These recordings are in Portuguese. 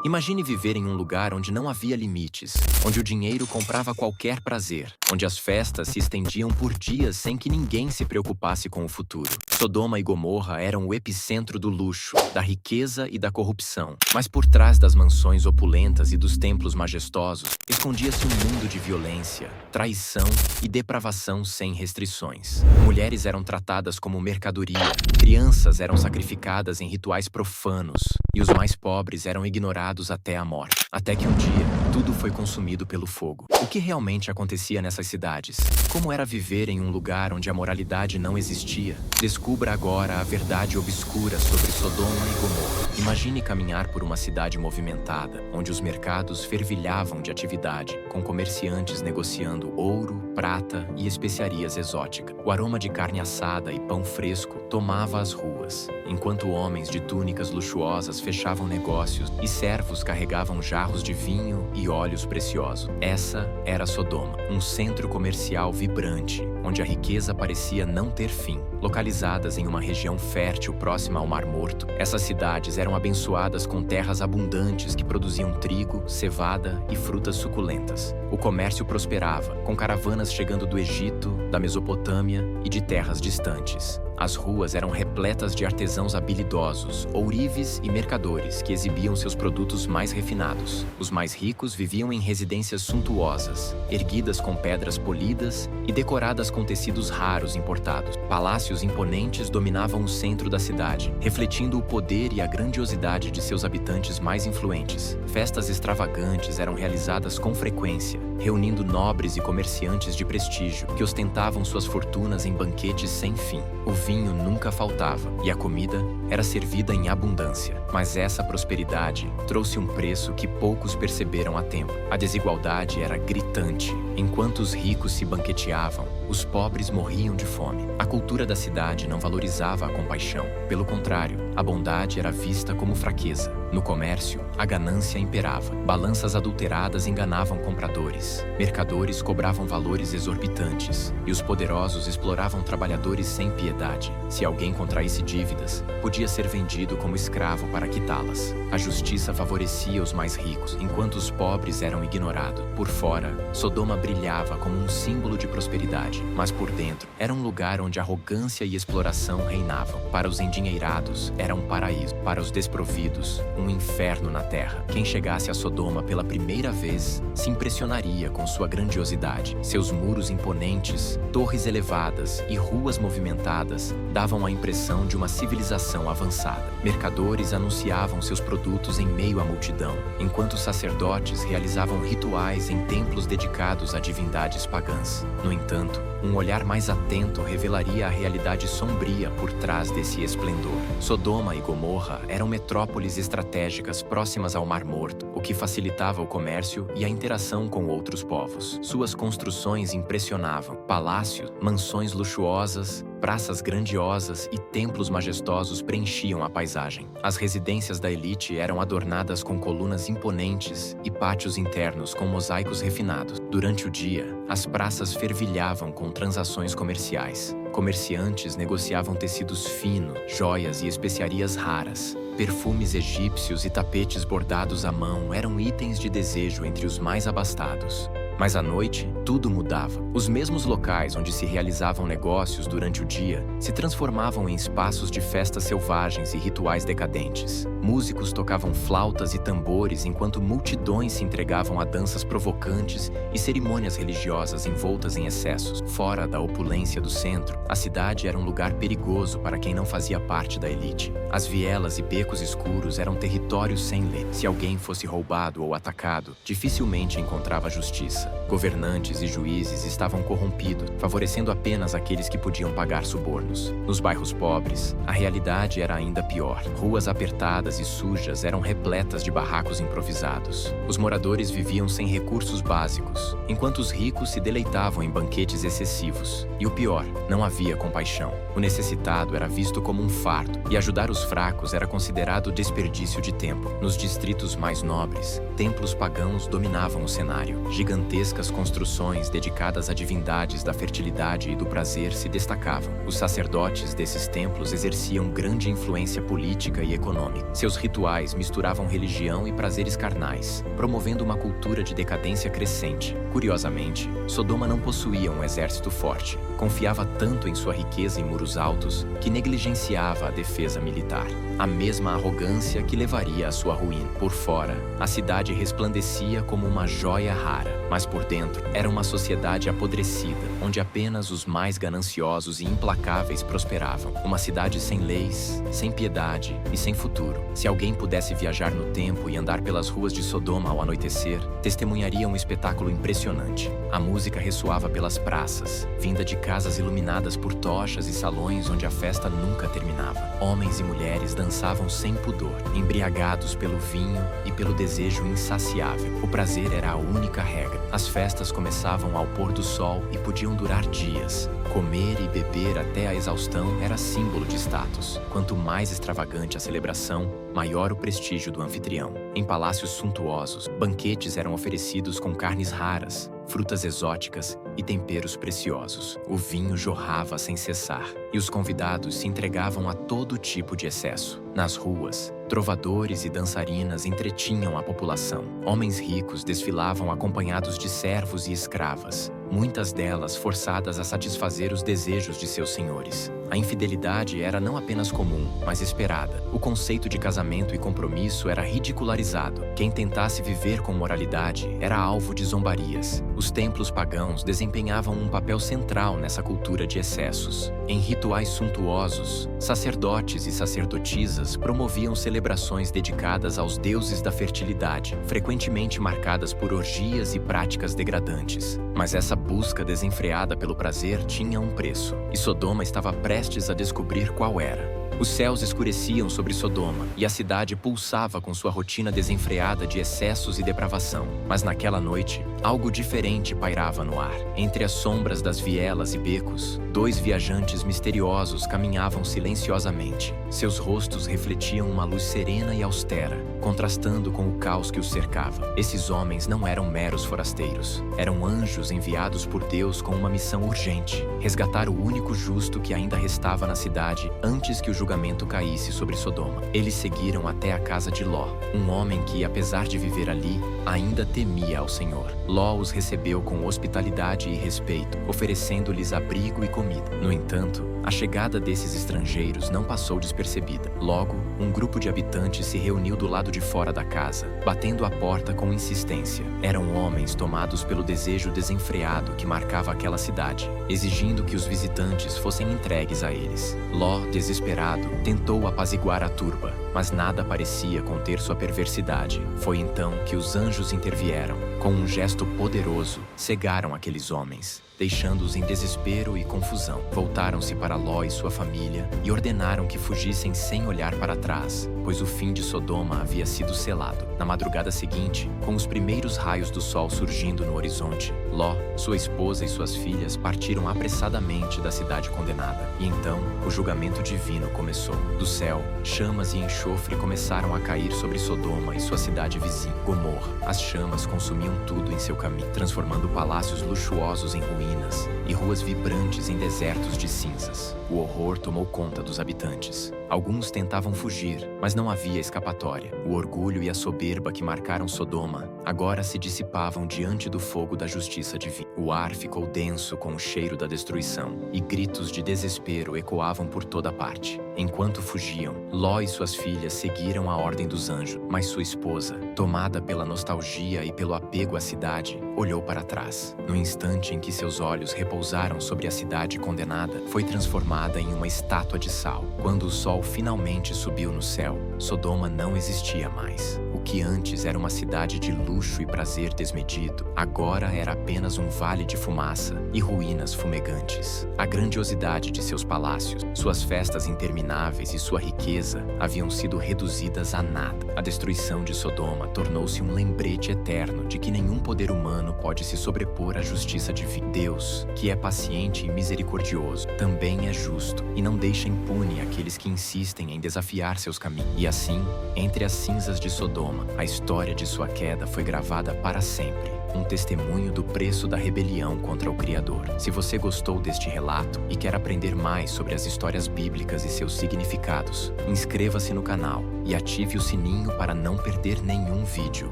Imagine viver em um lugar onde não havia limites, onde o dinheiro comprava qualquer prazer, onde as festas se estendiam por dias sem que ninguém se preocupasse com o futuro. Sodoma e Gomorra eram o epicentro do luxo, da riqueza e da corrupção. Mas por trás das mansões opulentas e dos templos majestosos, escondia-se um mundo de violência, traição e depravação sem restrições. Mulheres eram tratadas como mercadoria, crianças eram sacrificadas em rituais profanos e os mais pobres eram ignorados até a morte. Até que um dia, tudo foi consumido pelo fogo. O que realmente acontecia nessas cidades? Como era viver em um lugar onde a moralidade não existia? Descubra agora a verdade obscura sobre Sodoma e Gomorra. Imagine caminhar por uma cidade movimentada, onde os mercados fervilhavam de atividade, com comerciantes negociando ouro, prata e especiarias exóticas. O aroma de carne assada e pão fresco tomava as ruas, enquanto homens de túnicas luxuosas fechavam negócios e servos carregavam jarros de vinho e óleos preciosos. Essa era Sodoma, um centro comercial vibrante, onde a riqueza parecia não ter fim. Localizadas em uma região fértil próxima ao Mar Morto, essas cidades eram abençoadas com terras abundantes que produziam trigo, cevada e frutas suculentas. O comércio prosperava, com caravanas chegando do Egito, da Mesopotâmia e de terras distantes. As ruas eram repletas de artesãos habilidosos, ourives e mercadores que exibiam seus produtos mais refinados. Os mais ricos viviam em residências suntuosas, erguidas com pedras polidas e decoradas com tecidos raros importados. Palácios imponentes dominavam o centro da cidade, refletindo o poder e a grandiosidade de seus habitantes mais influentes. Festas extravagantes eram realizadas com frequência, reunindo nobres e comerciantes de prestígio que ostentavam suas fortunas em banquetes sem fim. O vinho nunca faltava e a comida era servida em abundância. Mas essa prosperidade trouxe um preço que poucos perceberam a tempo. A desigualdade era gritante. Enquanto os ricos se banqueteavam, os pobres morriam de fome. A cultura da cidade não valorizava a compaixão. Pelo contrário, a bondade era vista como fraqueza. No comércio, a ganância imperava. Balanças adulteradas enganavam compradores. Mercadores cobravam valores exorbitantes. E os poderosos exploravam trabalhadores sem piedade. Se alguém contraísse dívidas, podia ser vendido como escravo para quitá-las. A justiça favorecia os mais ricos, enquanto os pobres eram ignorados. Por fora, Sodoma brilhava como um símbolo de prosperidade, mas por dentro era um lugar onde arrogância e exploração reinavam. Para os endinheirados, era um paraíso. Para os desprovidos, um inferno na terra. Quem chegasse a Sodoma pela primeira vez se impressionaria com sua grandiosidade. Seus muros imponentes, torres elevadas e ruas movimentadas davam a impressão de uma civilização avançada. Mercadores anunciavam seus produtos em meio à multidão, enquanto sacerdotes realizavam rituais em templos dedicados a divindades pagãs. No entanto, um olhar mais atento revelaria a realidade sombria por trás desse esplendor. Sodoma e Gomorra eram metrópoles estratégicas próximas ao Mar Morto, o que facilitava o comércio e a interação com outros povos. Suas construções impressionavam: palácios, mansões luxuosas, praças grandiosas e templos majestosos preenchiam a paisagem. As residências da elite eram adornadas com colunas imponentes e pátios internos com mosaicos refinados. Durante o dia, as praças fervilhavam com transações comerciais. Comerciantes negociavam tecidos finos, joias e especiarias raras. Perfumes egípcios e tapetes bordados à mão eram itens de desejo entre os mais abastados. Mas à noite, tudo mudava. Os mesmos locais onde se realizavam negócios durante o dia se transformavam em espaços de festas selvagens e rituais decadentes. Músicos tocavam flautas e tambores enquanto multidões se entregavam a danças provocantes e cerimônias religiosas envoltas em excessos. Fora da opulência do centro, a cidade era um lugar perigoso para quem não fazia parte da elite. As vielas e becos escuros eram territórios sem lei. Se alguém fosse roubado ou atacado, dificilmente encontrava justiça. Governantes e juízes estavam corrompidos, favorecendo apenas aqueles que podiam pagar subornos. Nos bairros pobres, a realidade era ainda pior. Ruas apertadas e sujas eram repletas de barracos improvisados. Os moradores viviam sem recursos básicos, enquanto os ricos se deleitavam em banquetes excessivos. E o pior, não havia compaixão. O necessitado era visto como um fardo, e ajudar os fracos era considerado desperdício de tempo. Nos distritos mais nobres, templos pagãos dominavam o cenário. Gigantescos gigantescas construções dedicadas a divindades da fertilidade e do prazer se destacavam. Os sacerdotes desses templos exerciam grande influência política e econômica. Seus rituais misturavam religião e prazeres carnais, promovendo uma cultura de decadência crescente. Curiosamente, Sodoma não possuía um exército forte. Confiava tanto em sua riqueza e muros altos que negligenciava a defesa militar. A mesma arrogância que levaria à sua ruína. Por fora, a cidade resplandecia como uma joia rara, mas por dentro era uma sociedade apodrecida, onde apenas os mais gananciosos e implacáveis prosperavam. Uma cidade sem leis, sem piedade e sem futuro. Se alguém pudesse viajar no tempo e andar pelas ruas de Sodoma ao anoitecer, testemunharia um espetáculo impressionante. A música ressoava pelas praças, vinda de casas iluminadas por tochas e salões onde a festa nunca terminava. Homens e mulheres dançavam sem pudor, embriagados pelo vinho e pelo desejo insaciável. O prazer era a única regra. As festas começavam ao pôr do sol e podiam durar dias. Comer e beber até a exaustão era símbolo de status. Quanto mais extravagante a celebração, maior o prestígio do anfitrião. Em palácios suntuosos, banquetes eram oferecidos com carnes raras, frutas exóticas e temperos preciosos. O vinho jorrava sem cessar, e os convidados se entregavam a todo tipo de excesso. Nas ruas, trovadores e dançarinas entretinham a população. Homens ricos desfilavam acompanhados de servos e escravas, muitas delas forçadas a satisfazer os desejos de seus senhores. A infidelidade era não apenas comum, mas esperada. O conceito de casamento e compromisso era ridicularizado. Quem tentasse viver com moralidade era alvo de zombarias. Os templos pagãos desempenhavam um papel central nessa cultura de excessos. Em rituais suntuosos, sacerdotes e sacerdotisas promoviam celebrações dedicadas aos deuses da fertilidade, frequentemente marcadas por orgias e práticas degradantes. Mas essa busca desenfreada pelo prazer tinha um preço, e Sodoma estava prestes a descobrir qual era. Os céus escureciam sobre Sodoma, e a cidade pulsava com sua rotina desenfreada de excessos e depravação. Mas naquela noite, algo diferente pairava no ar. Entre as sombras das vielas e becos, dois viajantes misteriosos caminhavam silenciosamente. Seus rostos refletiam uma luz serena e austera, contrastando com o caos que os cercava. Esses homens não eram meros forasteiros. Eram anjos enviados por Deus com uma missão urgente: resgatar o único justo que ainda restava na cidade antes que o julgamento caísse sobre Sodoma. Eles seguiram até a casa de Ló, um homem que, apesar de viver ali, ainda temia ao Senhor. Ló os recebeu com hospitalidade e respeito, oferecendo-lhes abrigo e comida. No entanto, a chegada desses estrangeiros não passou despercebida. Logo, um grupo de habitantes se reuniu do lado de fora da casa, batendo a porta com insistência. Eram homens tomados pelo desejo desenfreado que marcava aquela cidade, exigindo que os visitantes fossem entregues a eles. Ló, desesperado, tentou apaziguar a turba, mas nada parecia conter sua perversidade. Foi então que os anjos intervieram. Com um gesto poderoso, cegaram aqueles homens, deixando-os em desespero e confusão. Voltaram-se para Ló e sua família e ordenaram que fugissem sem olhar para trás, pois o fim de Sodoma havia sido selado. Na madrugada seguinte, com os primeiros raios do sol surgindo no horizonte, Ló, sua esposa e suas filhas partiram apressadamente da cidade condenada. E então, o julgamento divino começou. Do céu, chamas e enxofre começaram a cair sobre Sodoma e sua cidade vizinha, Gomorra. As chamas consumiam tudo em seu caminho, transformando palácios luxuosos em ruínas e ruas vibrantes em desertos de cinzas. O horror tomou conta dos habitantes. Alguns tentavam fugir, mas não havia escapatória. O orgulho e a soberba que marcaram Sodoma agora se dissipavam diante do fogo da justiça divina. O ar ficou denso com o cheiro da destruição, e gritos de desespero ecoavam por toda parte. Enquanto fugiam, Ló e suas filhas seguiram a ordem dos anjos, mas sua esposa, tomada pela nostalgia e pelo apego à cidade, olhou para trás. No instante em que seus olhos repousaram sobre a cidade condenada, foi transformada em uma estátua de sal. Quando o sol finalmente subiu no céu, Sodoma não existia mais. O que antes era uma cidade de luxo e prazer desmedido, agora era apenas um vale de fumaça e ruínas fumegantes. A grandiosidade de seus palácios, suas festas intermináveis e sua riqueza haviam sido reduzidas a nada. A destruição de Sodoma tornou-se um lembrete eterno de que nenhum poder humano pode se sobrepor à justiça divina. Deus, que é paciente e misericordioso, também é justo e não deixa impune aqueles que insistem em desafiar seus caminhos. E assim, entre as cinzas de Sodoma, a história de sua queda foi gravada para sempre. um testemunho do preço da rebelião contra o Criador. Se você gostou deste relato e quer aprender mais sobre as histórias bíblicas e seus significados, inscreva-se no canal e ative o sininho para não perder nenhum vídeo.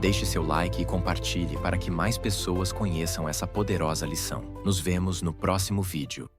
Deixe seu like e compartilhe para que mais pessoas conheçam essa poderosa lição. Nos vemos no próximo vídeo.